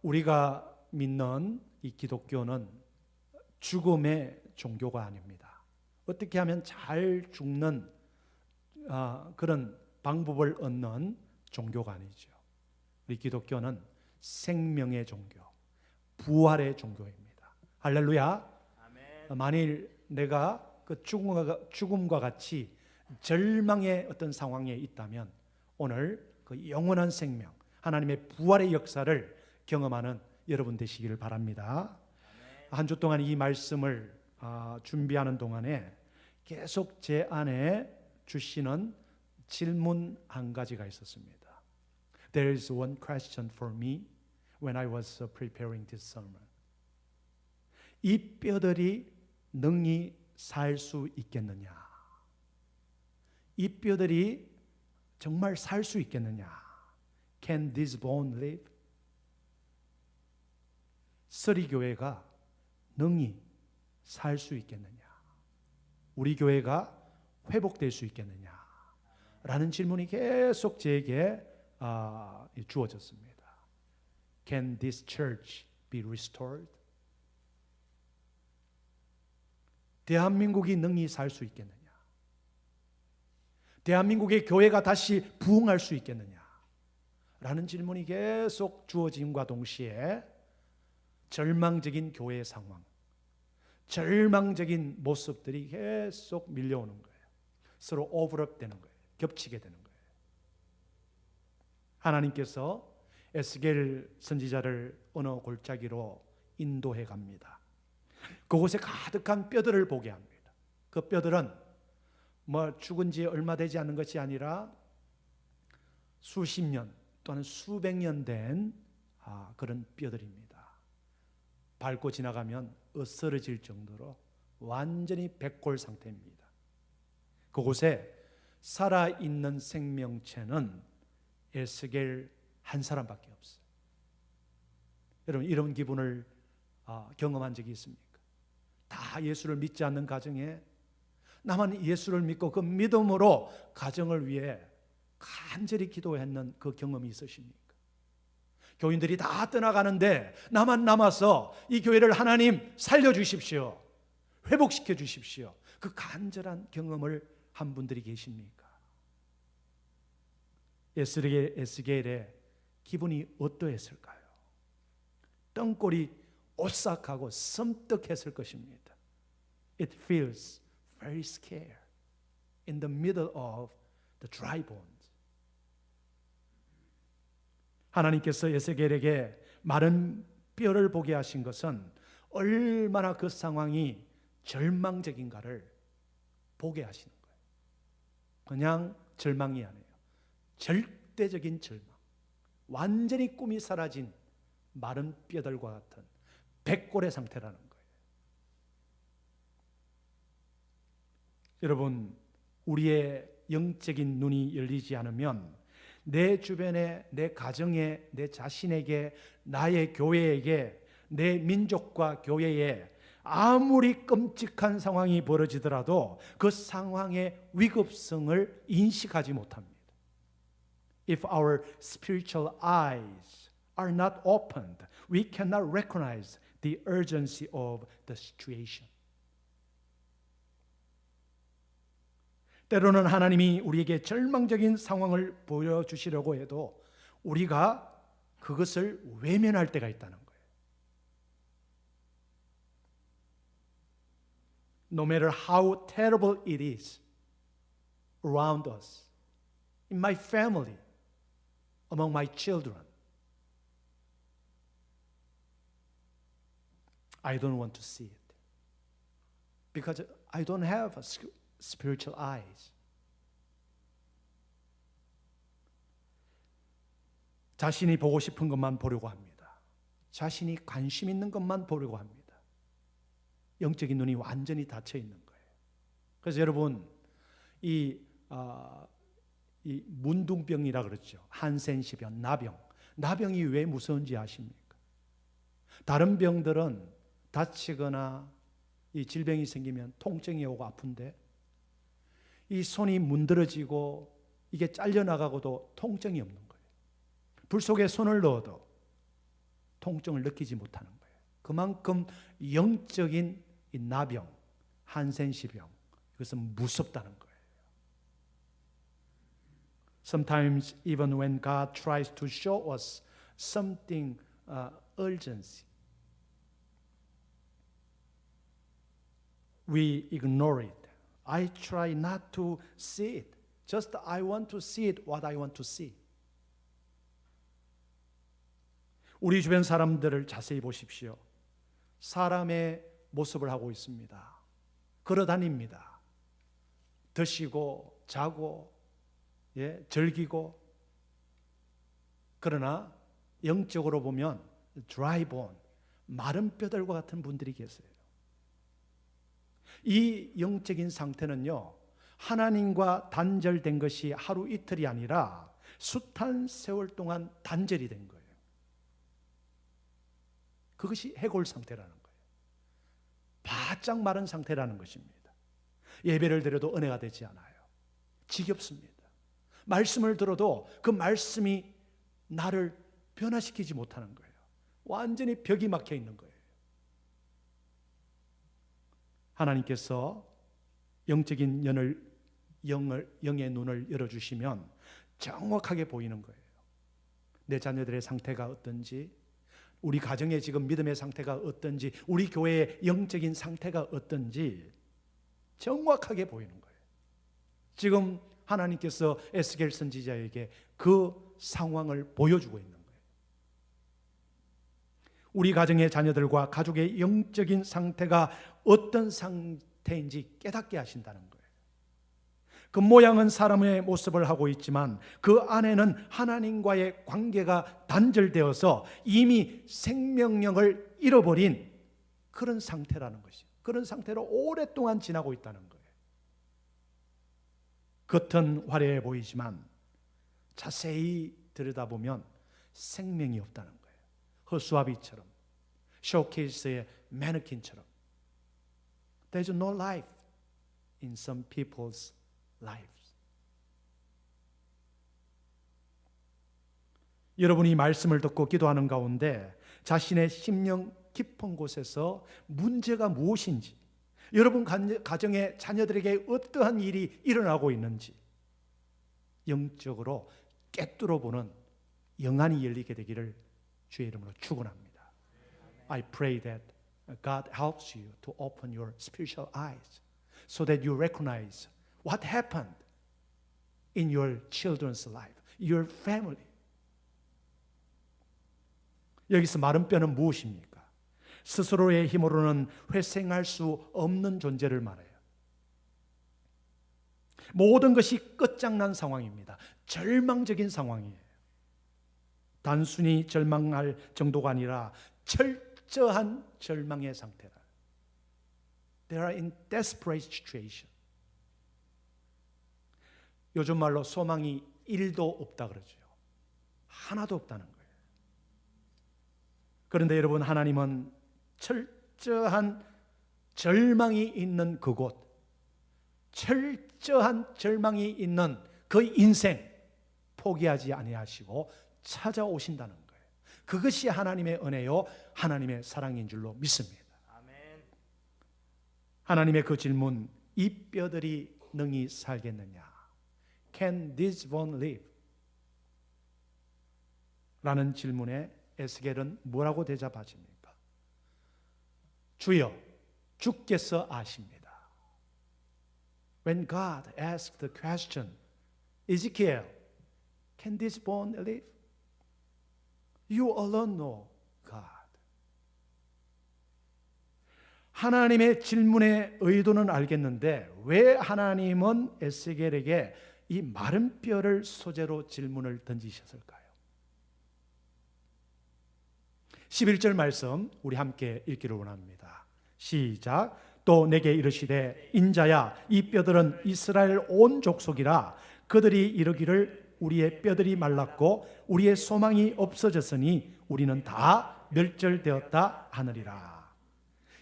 우리가 믿는 이 기독교는 죽음의 종교가 아닙니다. 어떻게 하면 잘 죽는 그런 방법을 얻는 종교가 아니죠. 우리 기독교는 생명의 종교, 부활의 종교입니다. 할렐루야. 아멘. 만일 내가 그 죽음과 같이 절망의 어떤 상황에 있다면 오늘 그 영원한 생명, 하나님의 부활의 역사를 경험하는 여러분 되시기를 바랍니다. 한 주 동안 이 말씀을 준비하는 동안에 계속 제 안에 주시는 질문 한 가지가 있었습니다. There is one question for me when I was preparing this sermon. 이 뼈들이 능히 살 수 있겠느냐? 이 뼈들이 정말 살 수 있겠느냐? Can this bone live? 서리교회가 능히 살 수 있겠느냐? 우리 교회가 회복될 수 있겠느냐? 라는 질문이 계속 제게 주어졌습니다. Can this church be restored? 대한민국이 능히 살 수 있겠느냐? 대한민국의 교회가 다시 부흥할 수 있겠느냐? 라는 질문이 계속 주어짐과 동시에 절망적인 교회의 상황, 절망적인 모습들이 계속 밀려오는 거예요. 서로 오버랩되는 거예요. 겹치게 되는 거예요. 하나님께서 에스겔 선지자를 어느 골짜기로 인도해 갑니다. 그곳에 가득한 뼈들을 보게 합니다. 그 뼈들은 죽은 지 얼마 되지 않은 것이 아니라 수십 년 또는 수백 년 된 그런 뼈들입니다. 밟고 지나가면 으스러질 정도로 완전히 백골 상태입니다. 그곳에 살아있는 생명체는 에스겔 한 사람밖에 없어요. 여러분 이런 기분을 경험한 적이 있습니까? 다 예수를 믿지 않는 가정에 나만 예수를 믿고 그 믿음으로 가정을 위해 간절히 기도했는 그 경험이 있으십니까? 교인들이 다 떠나가는데 나만 남아서 이 교회를 하나님 살려주십시오, 회복시켜 주십시오, 그 간절한 경험을 한 분들이 계십니까? 에스겔의 기분이 어떠했을까요? 덩골이 오싹하고 섬뜩했을 것입니다. It feels very scared in the middle of the dry bones. 하나님께서 에스겔에게 마른 뼈를 보게 하신 것은 얼마나 그 상황이 절망적인가를 보게 하시는 거예요. 그냥 절망이 아니에요. 절대적인 절망. 완전히 꿈이 사라진 마른 뼈들과 같은 백골의 상태라는 거예요. 여러분, 우리의 영적인 눈이 열리지 않으면 내 주변에, 내 가정에, 내 자신에게, 나의 교회에게, 내 민족과 교회에 아무리 끔찍한 상황이 벌어지더라도 그 상황의 위급성을 인식하지 못합니다. If our spiritual eyes are not opened, we cannot recognize the urgency of the situation. 때로는 하나님이 우리에게 절망적인 상황을 보여주시려고 해도 우리가 그것을 외면할 때가 있다는 거예요. No matter how terrible it is around us, in my family, among my children, I don't want to see it because I don't have spiritual eyes. 자신이 보고 싶은 것만 보려고 합니다. 자신이 관심 있는 것만 보려고 합니다. 영적인 눈이 완전히 닫혀 있는 거예요. 그래서 여러분 이 문둥병이라 그러죠. 한센시병, 나병이 왜 무서운지 아십니까? 다른 병들은 다치거나 이 질병이 생기면 통증이 오고 아픈데 이 손이 문드러지고 이게 잘려나가고도 통증이 없는 거예요. 불 속에 손을 넣어도 통증을 느끼지 못하는 거예요. 그만큼 영적인 이 나병, 한센시병, 이것은 무섭다는 거예요. Sometimes even when God tries to show us something urgency, we ignore it. I try not to see it. Just I want to see it what I want to see. 우리 주변 사람들을 자세히 보십시오. 사람의 모습을 하고 있습니다. 걸어 다닙니다. 드시고 자고 즐기고. 그러나 영적으로 보면 dry bone, 마른 뼈들과 같은 분들이 계세요. 이 영적인 상태는요, 하나님과 단절된 것이 하루 이틀이 아니라 숱한 세월 동안 단절이 된 거예요. 그것이 해골 상태라는 거예요. 바짝 마른 상태라는 것입니다. 예배를 드려도 은혜가 되지 않아요. 지겹습니다. 말씀을 들어도 그 말씀이 나를 변화시키지 못하는 거예요. 완전히 벽이 막혀 있는 거예요. 하나님께서 영적인 영의 눈을 열어주시면 정확하게 보이는 거예요. 내 자녀들의 상태가 어떤지, 우리 가정의 지금 믿음의 상태가 어떤지, 우리 교회의 영적인 상태가 어떤지 정확하게 보이는 거예요. 지금 하나님께서 에스겔 선지자에게 그 상황을 보여주고 있는 거예요. 우리 가정의 자녀들과 가족의 영적인 상태가 어떤 상태인지 깨닫게 하신다는 거예요. 그 모양은 사람의 모습을 하고 있지만 그 안에는 하나님과의 관계가 단절되어서 이미 생명력을 잃어버린 그런 상태라는 것이죠. 그런 상태로 오랫동안 지나고 있다는 거예요. 겉은 화려해 보이지만 자세히 들여다보면 생명이 없다는 거예요. 허수아비처럼, 쇼케이스의 매너킨처럼. There's no life in some people's lives. 여러분이 말씀을 듣고 기도하는 가운데 자신의 심령 깊은 곳에서 문제가 무엇인지, 여러분 가정의 자녀들에게 어떠한 일이 일어나고 있는지 영적으로 꿰뚫어 보는 영안이 열리게 되기를 주의 이름으로 축원합니다. I pray that God helps you to open your spiritual eyes so that you recognize what happened in your children's life, your family. 여기서 마른 뼈는 무엇입니까? 스스로의 힘으로는 회생할 수 없는 존재를 말해요. 모든 것이 끝장난 상황입니다. 절망적인 상황이에요. 단순히 절망할 정도가 아니라 철저한 절망의 상태라. They are in desperate situation. 요즘 말로 소망이 1도 없다 그러죠. 하나도 없다는 거예요. 그런데 여러분, 하나님은 철저한 절망이 있는 그곳, 철저한 절망이 있는 그 인생 포기하지 아니하시고 찾아오신다는 거예요. 그것이 하나님의 은혜요, 하나님의 사랑인 줄로 믿습니다. 아멘. 하나님의 그 질문, 이 뼈들이 능히 살겠느냐? Can this bone live? 라는 질문에 에스겔은 뭐라고 대답하십니까? 주여, 주께서 아십니다. When God asked the question, Ezekiel, can this bone live? You alone know, God. 하나님의 질문의 의도는 알겠는데 왜 하나님은 에스겔에게 이 마른 뼈를 소재로 질문을 던지셨을까요? 11절 말씀 우리 함께 읽기를 원합니다. 시작. 또 내게 이르시되 인자야, 이 뼈들은 이스라엘 온 족속이라. 그들이 이르기를 우리의 뼈들이 말랐고 우리의 소망이 없어졌으니 우리는 다 멸절되었다 하느니라.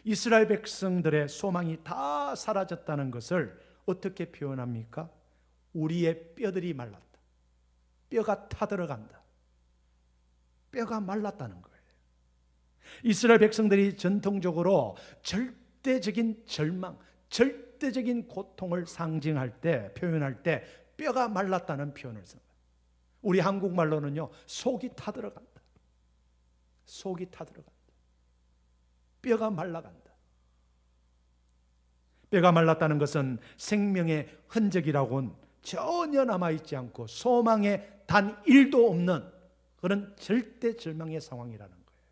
이스라엘 백성들의 소망이 다 사라졌다는 것을 어떻게 표현합니까? 우리의 뼈들이 말랐다. 뼈가 타들어간다. 뼈가 말랐다는 거예요. 이스라엘 백성들이 전통적으로 절대적인 절망, 절대적인 고통을 상징할 때, 표현할 때 뼈가 말랐다는 표현을 씁니다. 우리 한국말로는요, 속이 타들어간다. 속이 타들어간다. 뼈가 말라간다. 뼈가 말랐다는 것은 생명의 흔적이라고는 전혀 남아있지 않고 소망의 단 1도 없는 그런 절대 절망의 상황이라는 거예요.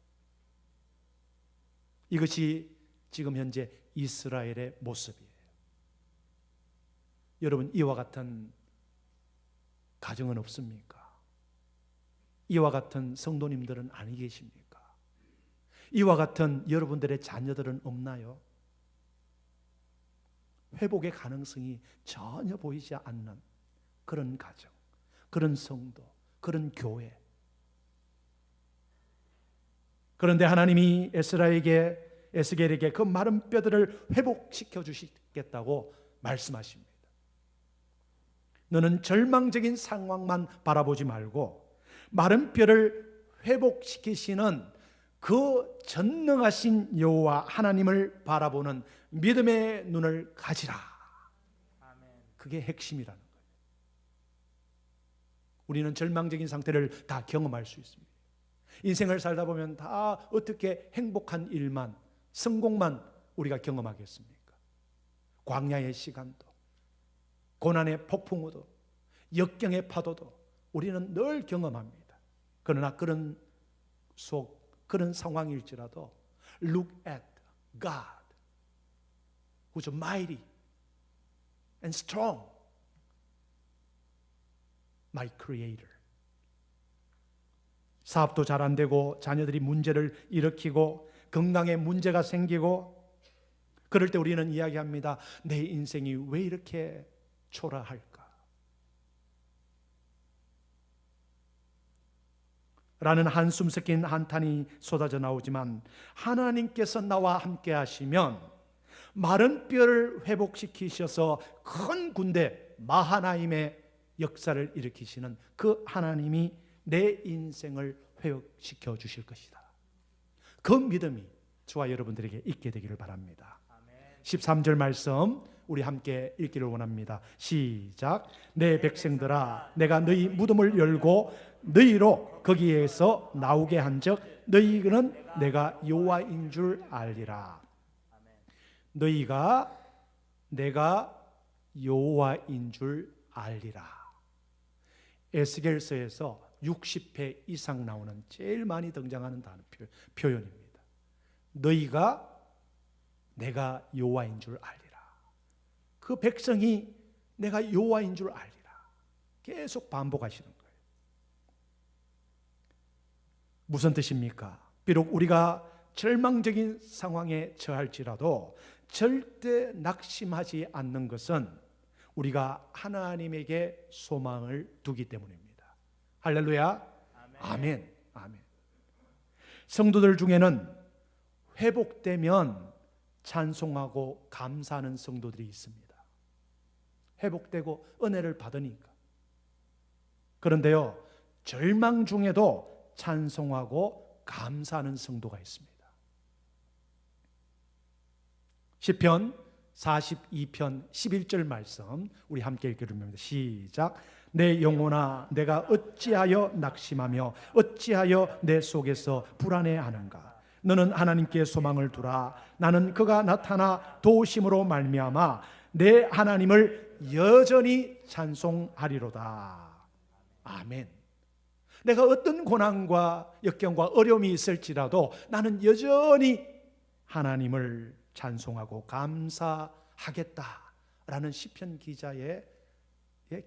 이것이 지금 현재 이스라엘의 모습이에요. 여러분, 이와 같은 가정은 없습니까? 이와 같은 성도님들은 아니 계십니까? 이와 같은 여러분들의 자녀들은 없나요? 회복의 가능성이 전혀 보이지 않는 그런 가정, 그런 성도, 그런 교회. 그런데 하나님이 에스겔에게 그 마른 뼈들을 회복시켜 주시겠다고 말씀하십니다. 너는 절망적인 상황만 바라보지 말고 마른 뼈를 회복시키시는 그 전능하신 여호와 하나님을 바라보는 믿음의 눈을 가지라. 그게 핵심이라는 거예요. 우리는 절망적인 상태를 다 경험할 수 있습니다. 인생을 살다 보면 다 어떻게 행복한 일만, 성공만 우리가 경험하겠습니까? 광야의 시간도, 고난의 폭풍우도, 역경의 파도도 우리는 늘 경험합니다. 그러나 그런 상황일지라도 Look at God who's mighty and strong, my creator. 사업도 잘 안 되고 자녀들이 문제를 일으키고 건강에 문제가 생기고 그럴 때 우리는 이야기합니다. 내 인생이 왜 이렇게 초라할까? 라는 한숨 섞인 한탄이 쏟아져 나오지만 하나님께서 나와 함께 하시면 마른 뼈를 회복시키셔서 큰 군대 마하나임의 역사를 일으키시는 그 하나님이 내 인생을 회복시켜 주실 것이다. 그 믿음이 저와 여러분들에게 있게 되기를 바랍니다. 13절 말씀 우리 함께 읽기를 원합니다. 시작. 내 백성들아, 내가 너희 무덤을 열고 너희로 거기에서 나오게 한즉 너희는 내가 여호와인 줄 알리라. 너희가 내가 여호와인 줄 알리라. 에스겔서에서 60회 이상 나오는 제일 많이 등장하는 단어 표현입니다. 너희가 내가 여호와인 줄 알리라. 그 백성이 내가 여호와인 줄 알리라. 계속 반복하시는 거예요. 무슨 뜻입니까? 비록 우리가 절망적인 상황에 처할지라도 절대 낙심하지 않는 것은 우리가 하나님에게 소망을 두기 때문입니다. 할렐루야. 아멘. 아멘. 성도들 중에는 회복되면 찬송하고 감사하는 성도들이 있습니다. 회복되고 은혜를 받으니까. 그런데요, 절망 중에도 찬송하고 감사하는 성도가 있습니다. 시편 42편 11절 말씀 우리 함께 읽기를 합니다. 시작. 내 영혼아, 내가 어찌하여 낙심하며 어찌하여 내 속에서 불안해하는가? 너는 하나님께 소망을 두라. 나는 그가 나타나 도우심으로 말미암아 내 하나님을 여전히 찬송하리로다. 아멘. 내가 어떤 고난과 역경과 어려움이 있을지라도 나는 여전히 하나님을 찬송하고 감사하겠다라는 시편 기자의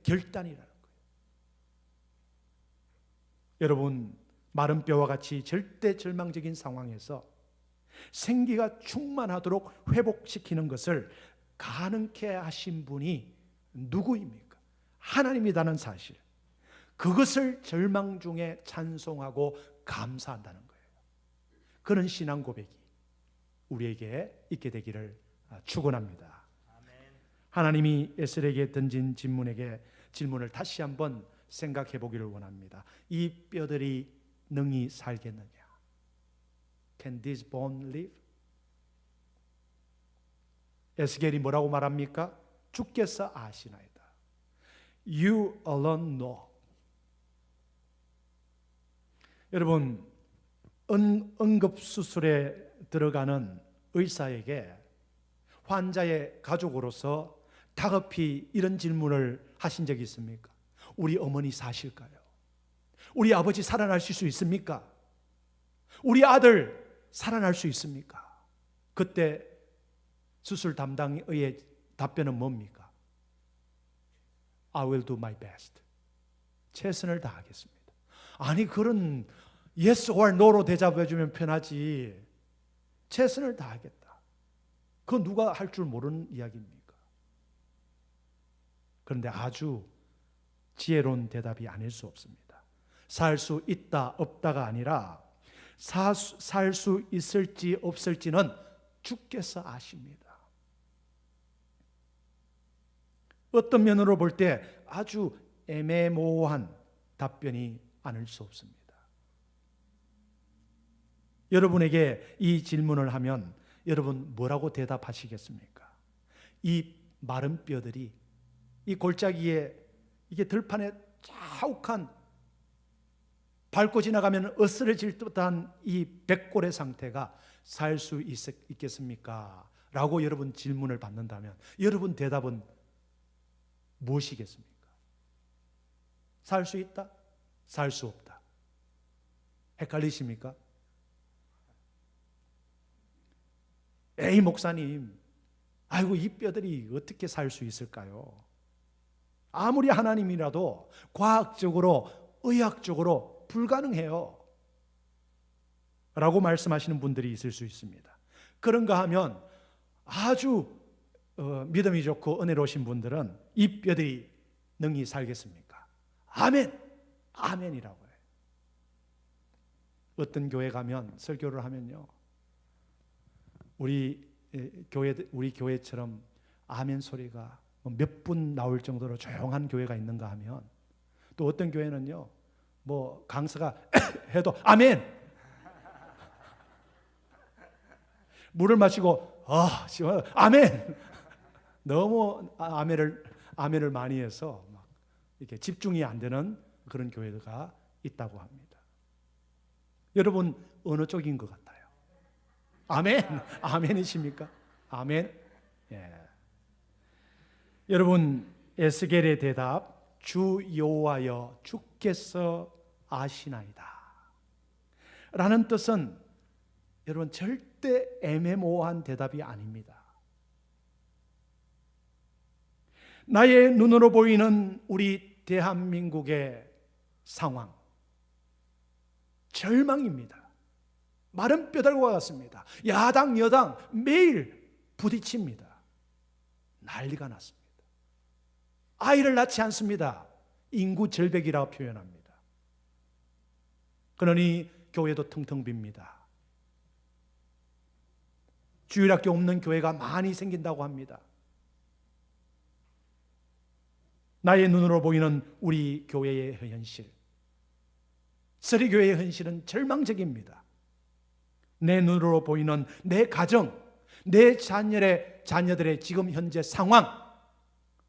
결단이라는 거예요. 여러분, 마른 뼈와 같이 절대 절망적인 상황에서 생기가 충만하도록 회복시키는 것을 가능케 하신 분이 누구입니까? 하나님이라는 사실. 그것을 절망 중에 찬송하고 감사한다는 거예요. 그런 신앙 고백이 우리에게 있게 되기를 축원합니다. 하나님이 에스겔에게 던진 질문을 다시 한번 생각해 보기를 원합니다. 이 뼈들이 능히 살겠느냐? Can this bone live? 에스겔이 뭐라고 말합니까? 주께서 아시나이다. You alone know. 여러분, 응급수술에 들어가는 의사에게 환자의 가족으로서 다급히 이런 질문을 하신 적이 있습니까? 우리 어머니 사실까요? 우리 아버지 살아나실 수 있습니까? 우리 아들 살아날 수 있습니까? 그때 수술 담당의 답변은 뭡니까? I will do my best. 최선을 다하겠습니다. 아니, 그런 yes or no로 대답해 주면 편하지. 최선을 다하겠다. 그건 누가 할 줄 모르는 이야기입니까? 그런데 아주 지혜로운 대답이 아닐 수 없습니다. 살 수 있다 없다가 아니라 살 수 있을지 없을지는 주께서 아십니다. 어떤 면으로 볼 때 아주 애매모호한 답변이 아닐 수 없습니다. 여러분에게 이 질문을 하면 여러분 뭐라고 대답하시겠습니까? 이 마른 뼈들이 이 골짜기에 이게 들판에 자욱한 밟고 지나가면 으스러질 듯한 이 백골의 상태가 살 수 있겠습니까? 라고 여러분 질문을 받는다면 여러분 대답은 무엇이겠습니까? 살 수 있다? 살 수 없다? 헷갈리십니까? 에이 목사님, 아이고 이 뼈들이 어떻게 살 수 있을까요? 아무리 하나님이라도 과학적으로 의학적으로 불가능해요 라고 말씀하시는 분들이 있을 수 있습니다. 그런가 하면 아주 믿음이 좋고 은혜로우신 분들은 이 뼈들이 능히 살겠습니까? 아멘! 아멘이라고 해요. 어떤 교회 가면 설교를 하면요, 우리 교회처럼 아멘 소리가 몇 분 나올 정도로 조용한 교회가 있는가 하면, 또 어떤 교회는요, 뭐 강사가 해도 아멘, 물을 마시고 아멘, 너무 아멘을 많이 해서 막 이렇게 집중이 안 되는 그런 교회가 있다고 합니다. 여러분 어느 쪽인 것 같아요? 아멘, 아멘이십니까? 아멘. 예. 여러분 에스겔의 대답, 주 여호와여 주께서 아시나이다 라는 뜻은 여러분 절대 애매모호한 대답이 아닙니다. 나의 눈으로 보이는 우리 대한민국의 상황, 절망입니다. 마른 뼈다귀와 같습니다. 야당 여당 매일 부딪힙니다. 난리가 났습니다. 아이를 낳지 않습니다. 인구 절벽이라고 표현합니다. 그러니 교회도 텅텅 빕니다. 주일학교 없는 교회가 많이 생긴다고 합니다. 나의 눈으로 보이는 우리 교회의 현실, 서리교회의 현실은 절망적입니다. 내 눈으로 보이는 내 가정, 내 자녀들의 지금 현재 상황,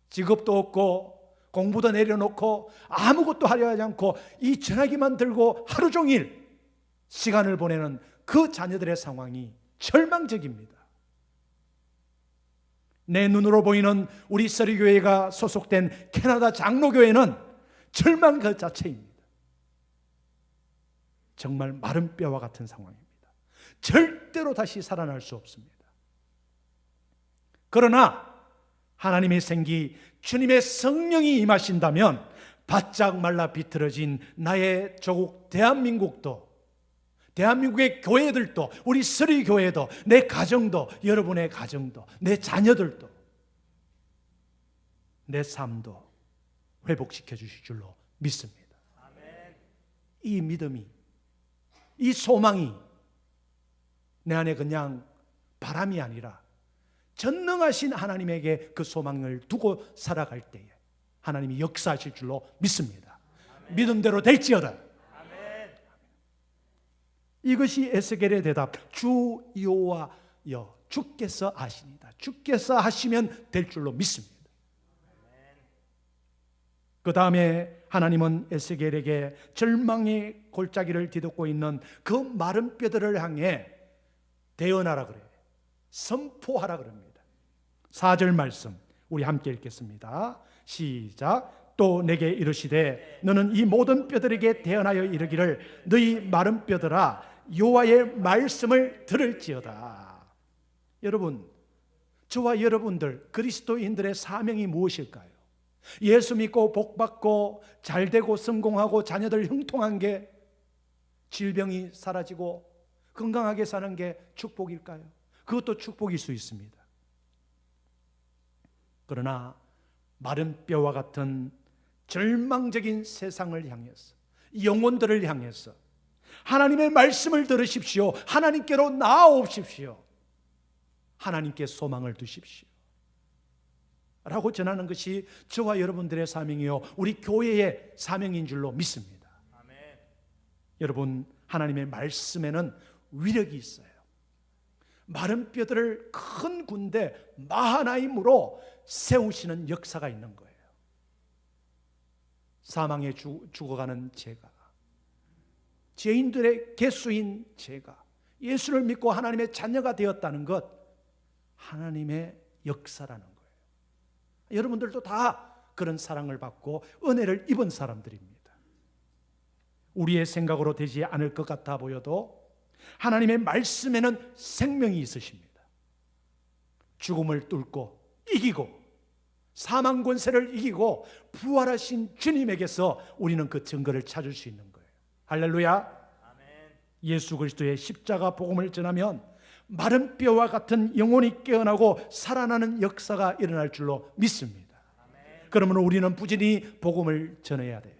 직업도 없고 공부도 내려놓고 아무것도 하려 하지 않고 이 전화기만 들고 하루 종일 시간을 보내는 그 자녀들의 상황이 절망적입니다. 내 눈으로 보이는 우리 서리교회가 소속된 캐나다 장로교회는 절망 그 자체입니다. 정말 마른 뼈와 같은 상황입니다. 절대로 다시 살아날 수 없습니다. 그러나 하나님의 생기, 주님의 성령이 임하신다면 바짝 말라 비틀어진 나의 조국 대한민국도, 대한민국의 교회들도, 우리 서리교회도, 내 가정도, 여러분의 가정도, 내 자녀들도, 내 삶도 회복시켜 주실 줄로 믿습니다. 이 믿음이, 이 소망이 내 안에 그냥 바람이 아니라 전능하신 하나님에게 그 소망을 두고 살아갈 때에 하나님이 역사하실 줄로 믿습니다. 아멘. 믿음대로 될지어다. 아멘. 이것이 에스겔의 대답. 주 여호와여, 주께서 하시니다. 주께서 하시면 될 줄로 믿습니다. 그 다음에 하나님은 에스겔에게 절망의 골짜기를 뒤덮고 있는 그 마른 뼈들을 향해 대언하라 그래요. 선포하라 그럽니다. 4절 말씀 우리 함께 읽겠습니다. 시작. 또 내게 이르시되 너는 이 모든 뼈들에게 대언하여 이르기를 너희 마른 뼈들아 여호와의 말씀을 들을지어다. 여러분, 저와 여러분들 그리스도인들의 사명이 무엇일까요? 예수 믿고 복받고 잘되고 성공하고 자녀들 형통한 게, 질병이 사라지고 건강하게 사는 게 축복일까요? 그것도 축복일 수 있습니다. 그러나 마른 뼈와 같은 절망적인 세상을 향해서, 영혼들을 향해서 하나님의 말씀을 들으십시오. 하나님께로 나아오십시오. 하나님께 소망을 두십시오 라고 전하는 것이 저와 여러분들의 사명이요, 우리 교회의 사명인 줄로 믿습니다. 아멘. 여러분, 하나님의 말씀에는 위력이 있어요. 마른 뼈들을 큰 군대 마하나임으로 세우시는 역사가 있는 거예요. 사망에 죽어가는 제가, 죄인들의 개수인 제가 예수를 믿고 하나님의 자녀가 되었다는 것, 하나님의 역사라는 거예요. 여러분들도 다 그런 사랑을 받고 은혜를 입은 사람들입니다. 우리의 생각으로 되지 않을 것 같아 보여도 하나님의 말씀에는 생명이 있으십니다. 죽음을 뚫고 이기고 사망 권세를 이기고 부활하신 주님에게서 우리는 그 증거를 찾을 수 있는 거예요. 할렐루야. 아멘. 예수 그리스도의 십자가 복음을 전하면 마른 뼈와 같은 영혼이 깨어나고 살아나는 역사가 일어날 줄로 믿습니다. 아멘. 그러면 우리는 부지런히 복음을 전해야 돼요.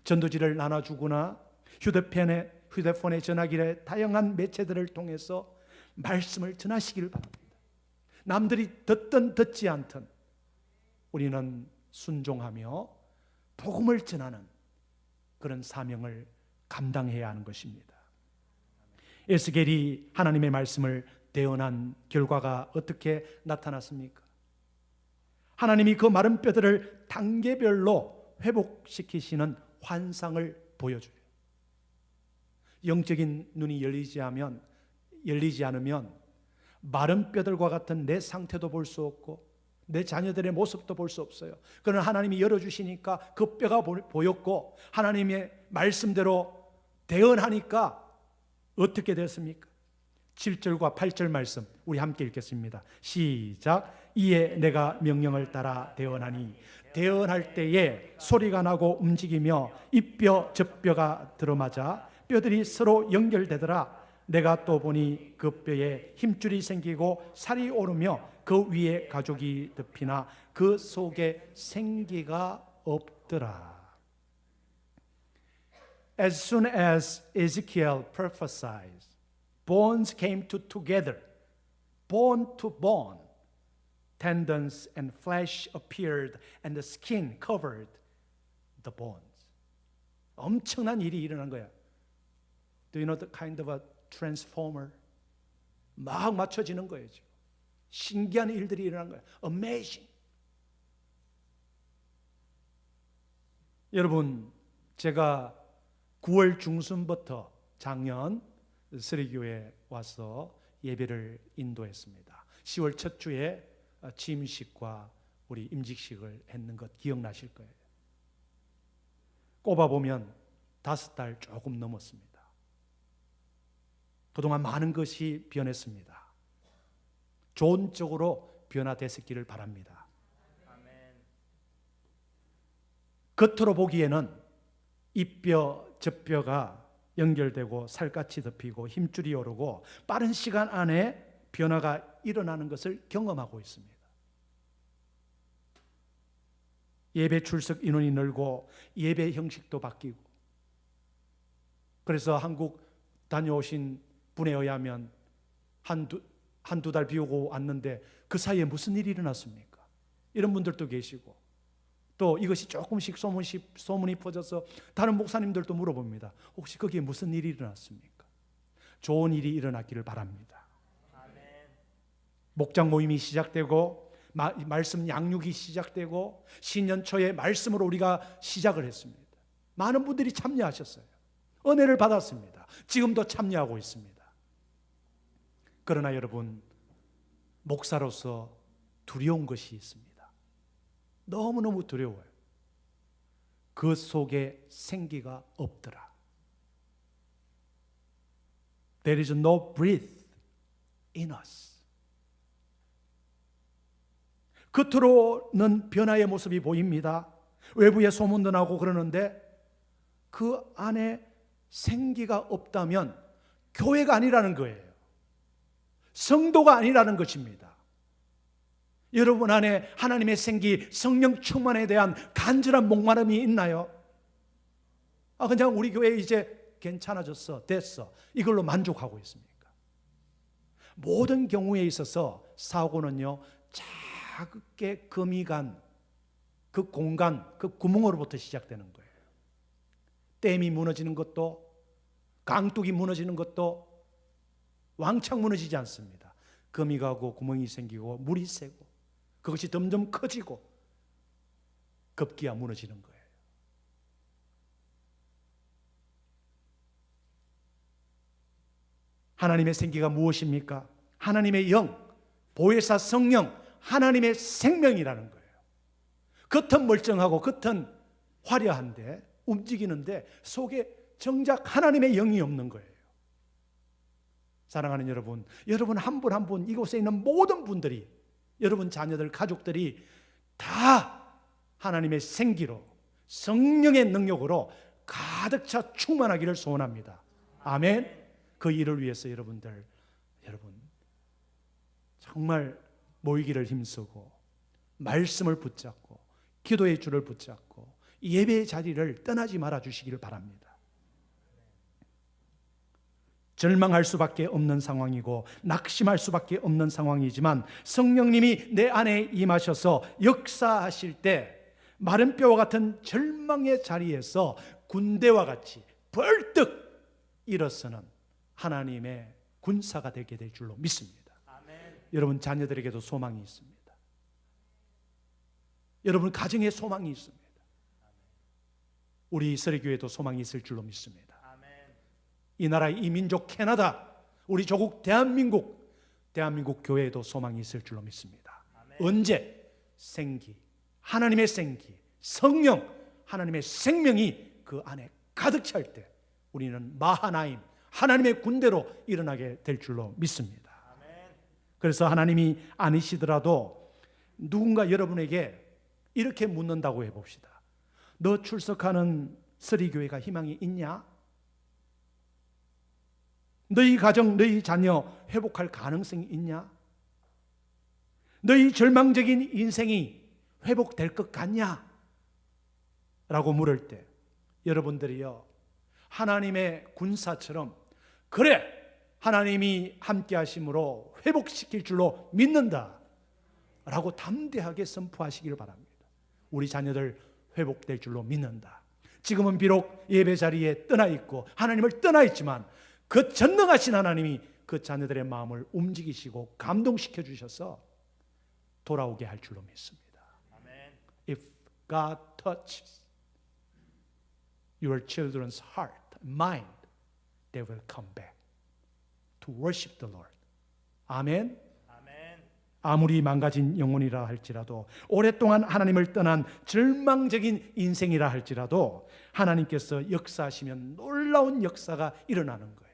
전도지를 나눠주거나 휴대폰에 전화기에 다양한 매체들을 통해서 말씀을 전하시길 바랍니다. 남들이 듣든 듣지 않든 우리는 순종하며 복음을 전하는 그런 사명을 감당해야 하는 것입니다. 에스겔이 하나님의 말씀을 대언한 결과가 어떻게 나타났습니까? 하나님이 그 마른 뼈들을 단계별로 회복시키시는 환상을 보여줘요. 영적인 눈이 열리지 않으면 마른 뼈들과 같은 내 상태도 볼 수 없고 내 자녀들의 모습도 볼 수 없어요. 그러나 하나님이 열어주시니까 그 뼈가 보였고 하나님의 말씀대로 대언하니까 어떻게 됐습니까? 7절과 8절 말씀 우리 함께 읽겠습니다. 시작. 이에 내가 명령을 따라 대언하니 대언할 때에 소리가 나고 움직이며 이 뼈 저 뼈가 들어맞아 뼈들이 서로 연결되더라. 내가 또 보니 그 뼈에 힘줄이 생기고 살이 오르며 그 위에 가죽이 덮이나 그 속에 생기가 없더라. As soon as Ezekiel prophesied, bones came together, bone to bone. Tendons and flesh appeared, and the skin covered the bones. 엄청난 일이 일어난 거야. Do you know the kind of a transformer? 막 맞춰지는 거예요. 지금. 신기한 일들이 일어난 거예요. Amazing. 여러분, 제가 9월 중순부터 작년 스리교회에 와서 예배를 인도했습니다. 10월 첫 주에 취임식과 우리 임직식을 했는 것 기억나실 거예요. 꼽아보면 5달 조금 넘었습니다. 그동안 많은 것이 변했습니다. 좋은 쪽으로 변화됐기를 바랍니다. 아멘. 겉으로 보기에는 이 뼈, 저 뼈가 연결되고 살갗이 덮이고 힘줄이 오르고 빠른 시간 안에 변화가 일어나는 것을 경험하고 있습니다. 예배 출석 인원이 늘고 예배 형식도 바뀌고, 그래서 한국 다녀오신 분에 의하면 한두 달 비우고 왔는데 그 사이에 무슨 일이 일어났습니까? 이런 분들도 계시고, 또 이것이 조금씩 소문이 퍼져서 다른 목사님들도 물어봅니다. 혹시 거기에 무슨 일이 일어났습니까? 좋은 일이 일어나기를 바랍니다. 목장 모임이 시작되고 말씀 양육이 시작되고 신년 초에 말씀으로 우리가 시작을 했습니다. 많은 분들이 참여하셨어요. 은혜를 받았습니다. 지금도 참여하고 있습니다. 그러나 여러분, 목사로서 두려운 것이 있습니다. 너무너무 두려워요. 그 속에 생기가 없더라. There is no breath in us. 겉으로는 변화의 모습이 보입니다. 외부에 소문도 나고 그러는데 그 안에 생기가 없다면 교회가 아니라는 거예요. 성도가 아니라는 것입니다. 여러분 안에 하나님의 생기, 성령 충만에 대한 간절한 목마름이 있나요? 그냥 우리 교회 이제 괜찮아졌어, 됐어, 이걸로 만족하고 있습니까? 모든 경우에 있어서 사고는요, 작게 금이 간 그 공간, 그 구멍으로부터 시작되는 거예요. 댐이 무너지는 것도, 강둑이 무너지는 것도 왕창 무너지지 않습니다. 금이 가고 구멍이 생기고 물이 새고 그것이 점점 커지고 급기야 무너지는 거예요. 하나님의 생기가 무엇입니까? 하나님의 영, 보혜사 성령, 하나님의 생명이라는 거예요. 겉은 멀쩡하고 겉은 화려한데 움직이는데 속에 정작 하나님의 영이 없는 거예요. 사랑하는 여러분, 여러분 한 분 한 분, 이곳에 있는 모든 분들이, 여러분 자녀들, 가족들이 다 하나님의 생기로, 성령의 능력으로 가득 차 충만하기를 소원합니다. 아멘. 그 일을 위해서 여러분 정말 모이기를 힘쓰고 말씀을 붙잡고 기도의 줄을 붙잡고 예배의 자리를 떠나지 말아 주시기를 바랍니다. 절망할 수밖에 없는 상황이고 낙심할 수밖에 없는 상황이지만 성령님이 내 안에 임하셔서 역사하실 때 마른 뼈와 같은 절망의 자리에서 군대와 같이 벌떡 일어서는 하나님의 군사가 되게 될 줄로 믿습니다. 아멘. 여러분 자녀들에게도 소망이 있습니다. 여러분 가정에 소망이 있습니다. 우리 이스라엘교회도 소망이 있을 줄로 믿습니다. 이 나라, 이 민족 캐나다, 우리 조국 대한민국 교회에도 소망이 있을 줄로 믿습니다. 언제? 생기, 하나님의 생기, 성령, 하나님의 생명이 그 안에 가득 찰 때 우리는 마하나임, 하나님의 군대로 일어나게 될 줄로 믿습니다. 그래서 하나님이 아니시더라도 누군가 여러분에게 이렇게 묻는다고 해봅시다. 너 출석하는 서리교회가 희망이 있냐? 너희 가정, 너희 자녀 회복할 가능성이 있냐? 너희 절망적인 인생이 회복될 것 같냐? 라고 물을 때 여러분들이요, 하나님의 군사처럼 그래, 하나님이 함께 하심으로 회복시킬 줄로 믿는다 라고 담대하게 선포하시길 바랍니다. 우리 자녀들 회복될 줄로 믿는다. 지금은 비록 예배 자리에 떠나 있고 하나님을 떠나 있지만 그 전능하신 하나님이 그 자녀들의 마음을 움직이시고 감동시켜 주셔서 돌아오게 할 줄로 믿습니다. If God touches your children's heart, mind, they will come back to worship the Lord. 아멘. 아무리 망가진 영혼이라 할지라도, 오랫동안 하나님을 떠난 절망적인 인생이라 할지라도 하나님께서 역사하시면 놀라운 역사가 일어나는 거예요.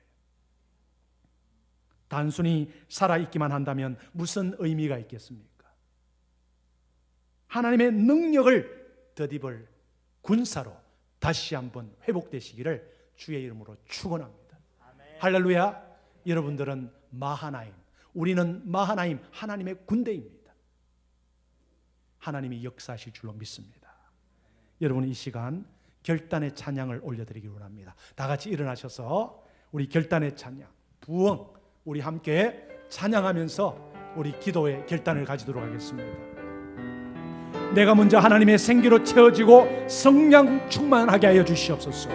단순히 살아있기만 한다면 무슨 의미가 있겠습니까? 하나님의 능력을 덧입을 군사로 다시 한번 회복되시기를 주의 이름으로 축원합니다. 할렐루야. 여러분들은 마하나임, 우리는 마하나임, 하나님의 군대입니다. 하나님이 역사하실 줄로 믿습니다. 여러분 이 시간 결단의 찬양을 올려드리기 원합니다. 다 같이 일어나셔서 우리 결단의 찬양, 부흥, 우리 함께 찬양하면서 우리 기도의 결단을 가지도록 하겠습니다. 내가 먼저 하나님의 생기로 채워지고 성령 충만하게 하여 주시옵소서.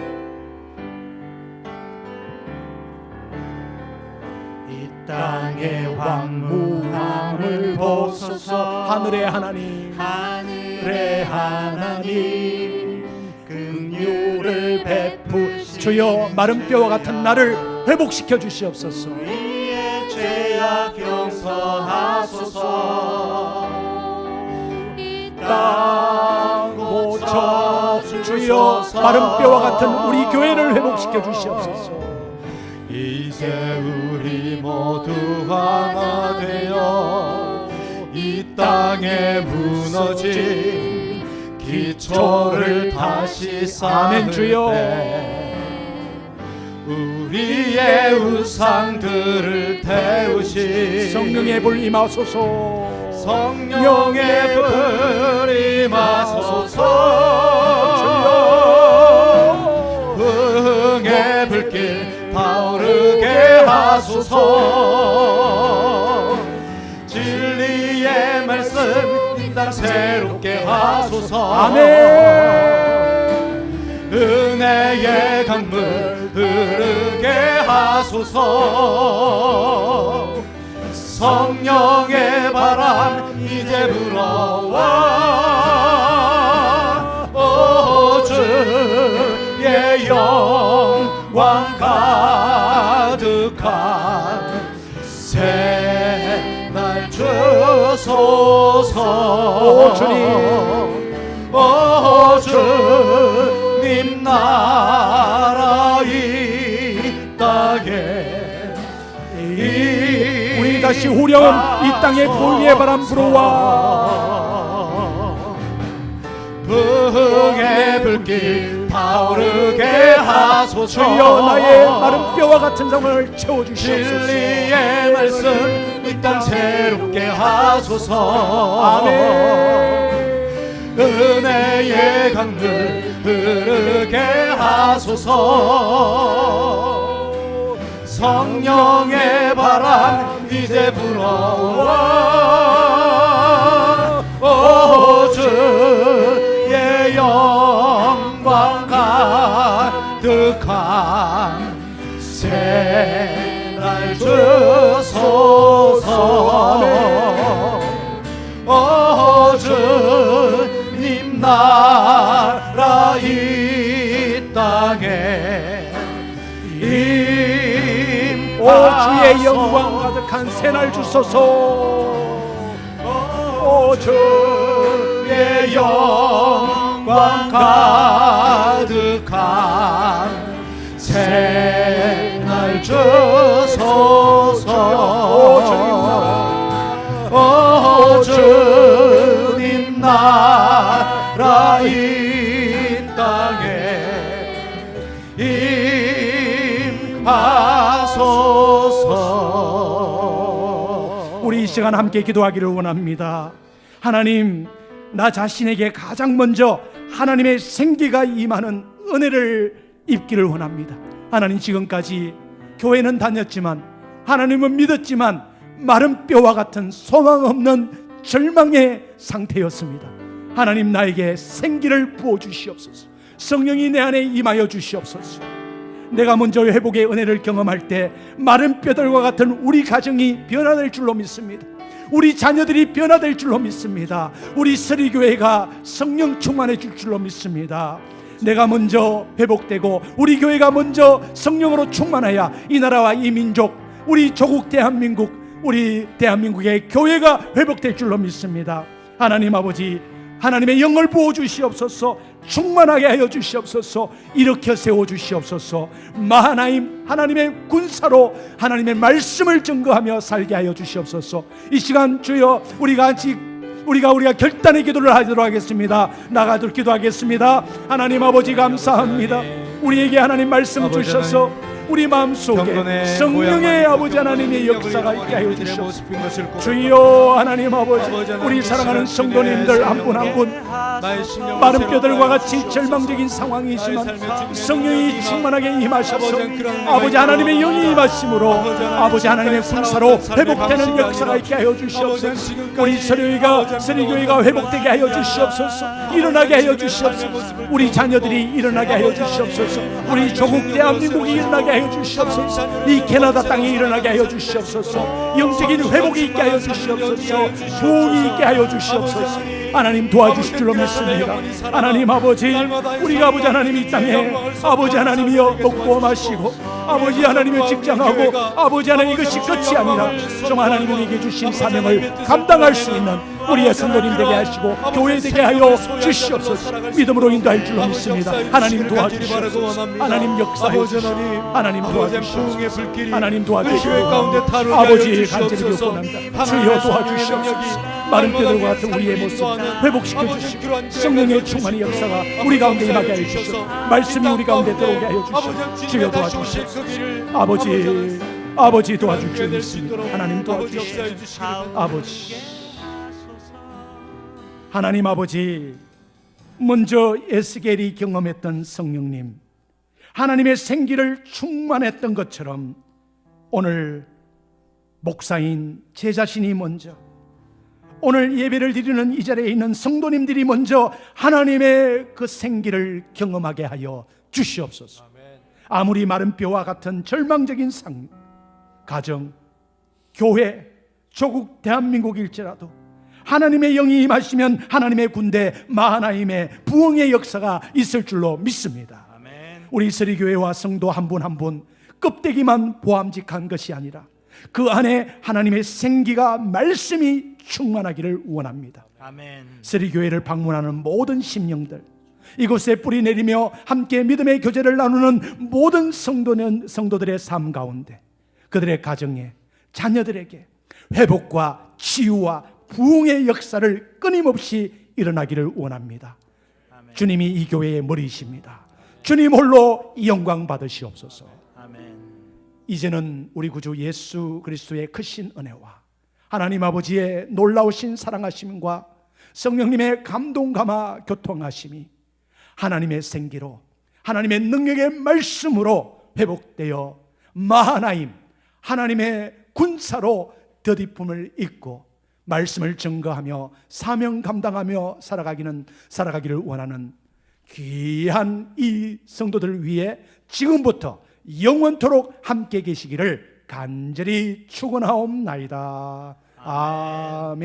이 땅의 황무함을 보소서. 하늘의 하나님, 하늘의 하나님, 긍휼을 베푸시. 주여, 마른 뼈와 같은 나를 회복시켜 주시옵소서. 우리의 죄악 용서하소서. 땅 고쳐 주여, 마른 뼈와 같은 우리 교회를 회복시켜 주시옵소서. 이제 우리 모두 하나 되어 이 땅에 무너진 기초를 다시 쌓을 때 우리의 우상들을 태우시. 성령의 불 임하소서. 성령의 불 임하소서. 흥의 불길 타오르게 하소서. 진리의 말씀 이 땅 새롭게 하소서. 아멘. 은혜의 강물 흐르게 하소서. 성령의 바람 이제 불어와. 오 주의 영광 가득한 새날 주소서. 오 주님, 오 주님 나라 이 땅에 우리 다시 후렴 이 땅에 보유의 바람 불어와. 흥의 불길 타오르게 하소서. 주여, 나의 마른 뼈와 같은 상을 채워주시옵소서. 진리의 말씀 이 땅 새롭게 하소서. 아멘. 은혜의 강물 흐르게 하소서. 성령의 바람 이제 불어와. 오 주의 영광 가득한 새날 주소서. 오 주님 나라 이 땅에 오 주의 영광 가득한 새날 주소서. 오 주의 영광 가득한 새날 주소서. 오 주님 나라 이 땅에 임하소서. 우리 이 시간 함께 기도하기를 원합니다. 하나님, 나 자신에게 가장 먼저 하나님의 생기가 임하는 은혜를 입기를 원합니다. 하나님, 지금까지 교회는 다녔지만, 하나님은 믿었지만 마른 뼈와 같은 소망 없는 절망의 상태였습니다. 하나님, 나에게 생기를 부어주시옵소서. 성령이 내 안에 임하여 주시옵소서. 내가 먼저 회복의 은혜를 경험할 때 마른 뼈들과 같은 우리 가정이 변화될 줄로 믿습니다. 우리 자녀들이 변화될 줄로 믿습니다. 우리 서리교회가 성령 충만해질 줄로 믿습니다. 내가 먼저 회복되고 우리 교회가 먼저 성령으로 충만하여 이 나라와 이 민족, 우리 조국 대한민국, 우리 대한민국의 교회가 회복될 줄로 믿습니다. 하나님 아버지, 하나님의 영을 부어주시옵소서. 충만하게 하여 주시옵소서. 일으켜 세워주시옵소서. 마하나임 하나님의 군사로 하나님의 말씀을 증거하며 살게 하여 주시옵소서. 이 시간 주여, 우리가 결단의 기도를 하도록 하겠습니다. 나가도록 기도하겠습니다. 하나님 아버지, 감사합니다. 우리에게 하나님 말씀 주셔서 우리 마음속에 성령의 아버지 하나님의 역사가 있게 하여 주시옵소서. 주여 하나님 아버지, 우리 사랑하는 성도님들 한 분 한 분 마른 뼈들과 같이 절망적인 상황이지만 성령이 충만하게 임하셔서 아버지 하나님의 영이 임하심으로 아버지 하나님의 군사로 회복되는 역사가 있게 하여 주시옵소서. 우리 서리교회가 회복되게 하여 주시옵소서. 일어나게 하여 주시옵소서. 우리 자녀들이 일어나게 하여 주시옵소서. 우리 조국 대한민국이 일어나게 하여 주시옵소서. 이 캐나다 땅에 일어나게 하여 주시옵소서. 영적인 회복이 있게 하여 주시옵소서. 부흥이 있게 하여 주시옵소서. 하나님 도와주실 줄로 믿습니다. 하나님 아버지, 우리가 아버지 하나님 이 땅에 아버지 하나님이여 먹고 마시고 아버지 하나님의 직장하고 아버지 하나님 이것이 끝이 아니라 정 하나님이 우리에게 주신 사명을 감당할 수 있는 우리의 성도님 되게 하시고 교회 되게 하여 주시옵소서. 믿음으로 인도할 줄로 믿습니다. 하나님 도와주시옵소서. 하나님 역사해 주시옵소서. 하나님 도와주시옵소서. 하나님 도와주시옵소서. 아버지 간절히 기도합니다. 주여 도와주시옵소서. 마른 뼈들과 같은 우리의 모습 회복시켜 주시고 성령의 충만의 역사가 우리 가운데 임하게 하여 주시옵소서. 말씀이 우리 가운데 들어오게 하여 주시옵소서. 주여 도와주시옵소서. 아버지 도와줄 줄 믿습니다. 하나님 도와주시옵소서. 아버지, 하나님 아버지, 먼저 에스겔이 경험했던 성령님, 하나님의 생기를 충만했던 것처럼 오늘 목사인 제 자신이 먼저, 오늘 예배를 드리는 이 자리에 있는 성도님들이 먼저 하나님의 그 생기를 경험하게 하여 주시옵소서. 아무리 마른 뼈와 같은 절망적인 가정, 교회, 조국 대한민국일지라도 하나님의 영이 임하시면 하나님의 군대 마하나임의 부흥의 역사가 있을 줄로 믿습니다. 우리 서리교회와 성도 한 분 한 분 껍데기만 보암직한 것이 아니라 그 안에 하나님의 생기가 말씀이 충만하기를 원합니다. 서리교회를 방문하는 모든 심령들, 이곳에 뿌리 내리며 함께 믿음의 교제를 나누는 모든 성도들의 삶 가운데 그들의 가정에, 자녀들에게 회복과 치유와 부흥의 역사를 끊임없이 일어나기를 원합니다. 주님이 이 교회의 머리이십니다. 주님 홀로 영광 받으시옵소서. 이제는 우리 구주 예수 그리스도의 크신 은혜와 하나님 아버지의 놀라우신 사랑하심과 성령님의 감동 감화 교통하심이 하나님의 생기로 하나님의 능력의 말씀으로 회복되어 마하나임 하나님의 군사로 덧입음을 입고 말씀을 증거하며 사명 감당하며 살아가기를 원하는 귀한 이 성도들 위해 지금부터 영원토록 함께 계시기를 간절히 축원하옵나이다. 아멘.